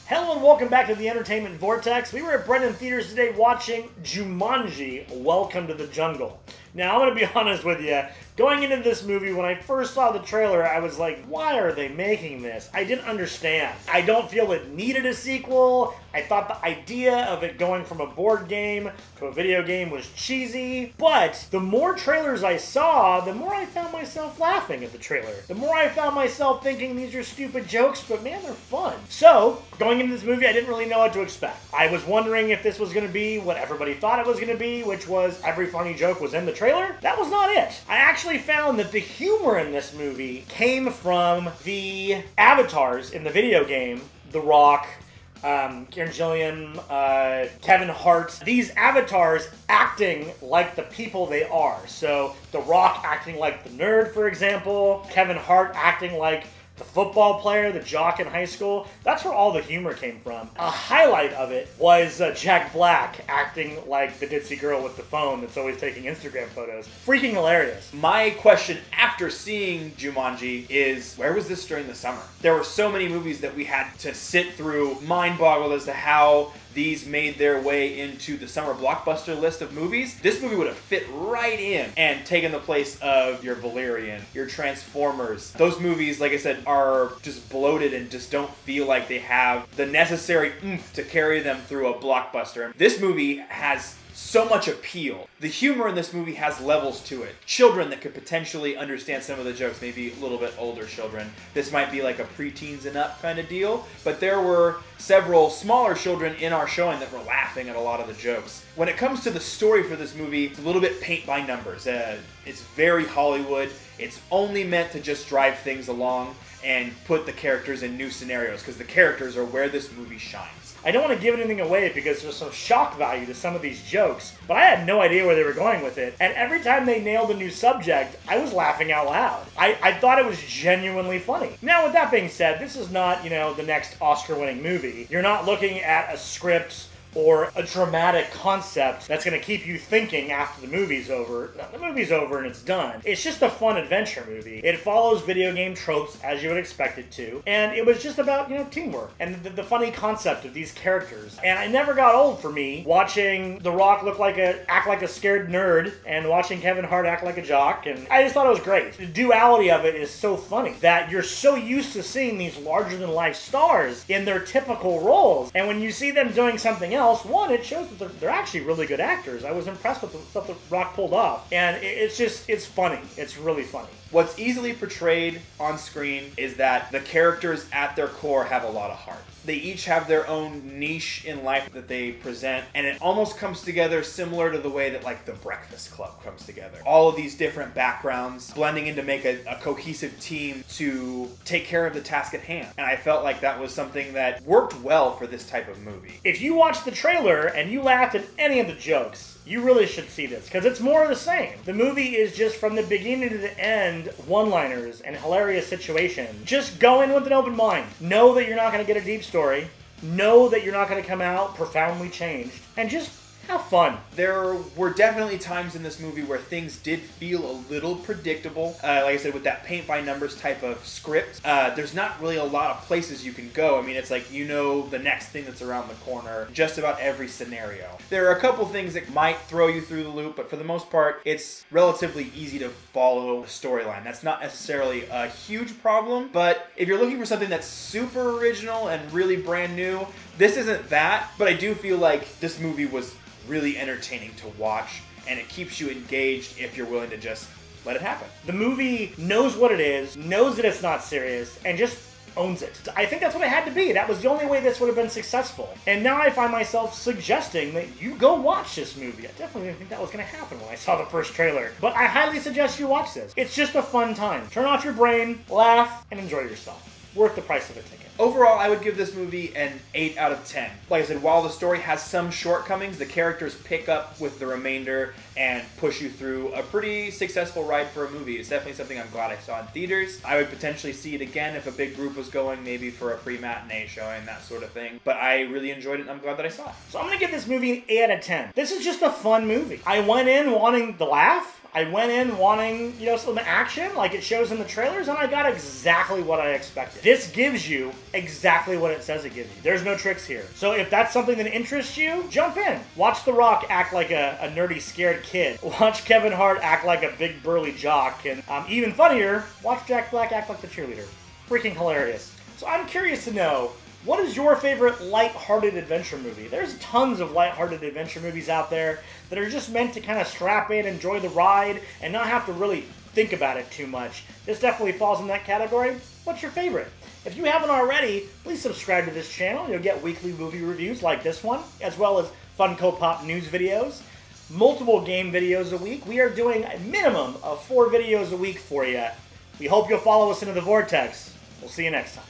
Hello and welcome back to the Entertainment Vortex. We were at Brennan Theaters today watching Jumanji, Welcome to the Jungle. Now, I'm going to be honest with you. Going into this movie, when I first saw the trailer, I was like, why are they making this? I didn't understand. I don't feel it needed a sequel. I thought the idea of it going from a board game to a video game was cheesy. But the more trailers I saw, the more I found myself laughing at the trailer. The more I found myself thinking these are stupid jokes, but man, they're fun. So, going into this movie, I didn't really know what to expect. I was wondering if this was going to be what everybody thought it was going to be, which was every funny joke was in the trailer. That was not it. I actually found that the humor in this movie came from the avatars in the video game. The Rock, Karen Gillian, Kevin Hart. These avatars acting like the people they are. So, The Rock acting like the nerd, for example. Kevin Hart acting like the football player, the jock in high school. That's where all the humor came from. A highlight of it was Jack Black acting like the ditzy girl with the phone that's always taking Instagram photos. Freaking hilarious. My question after seeing Jumanji is, where was this during the summer? There were so many movies that we had to sit through, mind-boggled as to how these made their way into the summer blockbuster list of movies. This movie would have fit right in and taken the place of your Valerian, your Transformers. Those movies, like I said, are just bloated and just don't feel like they have the necessary oomph to carry them through a blockbuster. This movie has so much appeal. The humor in this movie has levels to it. Children that could potentially understand some of the jokes, maybe a little bit older children. This might be like a preteens and up kind of deal, but there were several smaller children in our showing that were laughing at a lot of the jokes. When it comes to the story for this movie, it's a little bit paint by numbers. It's very Hollywood. It's only meant to just drive things along and put the characters in new scenarios, because the characters are where this movie shines. I don't want to give anything away because there's some shock value to some of these jokes, but I had no idea where they were going with it. And every time they nailed a new subject, I was laughing out loud. I thought it was genuinely funny. Now, with that being said, this is not, the next Oscar-winning movie. You're not looking at a script or a dramatic concept that's going to keep you thinking after the movie's over. The movie's over and it's done. It's just a fun adventure movie. It follows video game tropes as you would expect it to, and it was just about, teamwork and the funny concept of these characters. And it never got old for me watching The Rock act like a scared nerd and watching Kevin Hart act like a jock, and I just thought it was great. The duality of it is so funny that you're so used to seeing these larger-than-life stars in their typical roles, and when you see them doing something else, one, it shows that they're actually really good actors. I was impressed with the stuff that Rock pulled off. And it's funny. It's really funny. What's easily portrayed on screen is that the characters at their core have a lot of heart. They each have their own niche in life that they present, and it almost comes together similar to the way that, like, The Breakfast Club comes together. All of these different backgrounds blending in to make a cohesive team to take care of the task at hand. And I felt like that was something that worked well for this type of movie. If you watch the trailer and you laughed at any of the jokes, you really should see this, because it's more of the same. The movie is just from the beginning to the end, one-liners and hilarious situations. Just go in with an open mind. Know that you're not going to get a deep story. Know that you're not going to come out profoundly changed. And just have fun. There were definitely times in this movie where things did feel a little predictable. Like I said, with that paint-by-numbers type of script, there's not really a lot of places you can go. I mean, it's like the next thing that's around the corner, just about every scenario. There are a couple things that might throw you through the loop, but for the most part, it's relatively easy to follow a storyline. That's not necessarily a huge problem, but if you're looking for something that's super original and really brand new, this isn't that, but I do feel like this movie was really entertaining to watch, and it keeps you engaged if you're willing to just let it happen. The movie knows what it is, knows that it's not serious, and just owns it. I think that's what it had to be. That was the only way this would have been successful. And now I find myself suggesting that you go watch this movie. I definitely didn't think that was going to happen when I saw the first trailer. But I highly suggest you watch this. It's just a fun time. Turn off your brain, laugh, and enjoy yourself. Worth the price of a ticket. Overall, I would give this movie an 8 out of 10. Like I said, while the story has some shortcomings, the characters pick up with the remainder and push you through a pretty successful ride for a movie. It's definitely something I'm glad I saw in theaters. I would potentially see it again if a big group was going, maybe for a pre-matinee showing, that sort of thing. But I really enjoyed it, and I'm glad that I saw it. So I'm going to give this movie an 8 out of 10. This is just a fun movie. I went in wanting to laugh. I went in wanting, some action like it shows in the trailers, and I got exactly what I expected. This gives you exactly what it says it gives you. There's no tricks here. So if that's something that interests you, jump in. Watch The Rock act like a nerdy, scared kid. Watch Kevin Hart act like a big, burly jock. And even funnier, watch Jack Black act like the cheerleader. Freaking hilarious. So I'm curious to know, what is your favorite light-hearted adventure movie? There's tons of light-hearted adventure movies out there that are just meant to kind of strap in, enjoy the ride, and not have to really think about it too much. This definitely falls in that category. What's your favorite? If you haven't already, please subscribe to this channel. You'll get weekly movie reviews like this one, as well as Funko Pop news videos, multiple game videos a week. We are doing a minimum of 4 videos a week for you. We hope you'll follow us into the Vortex. We'll see you next time.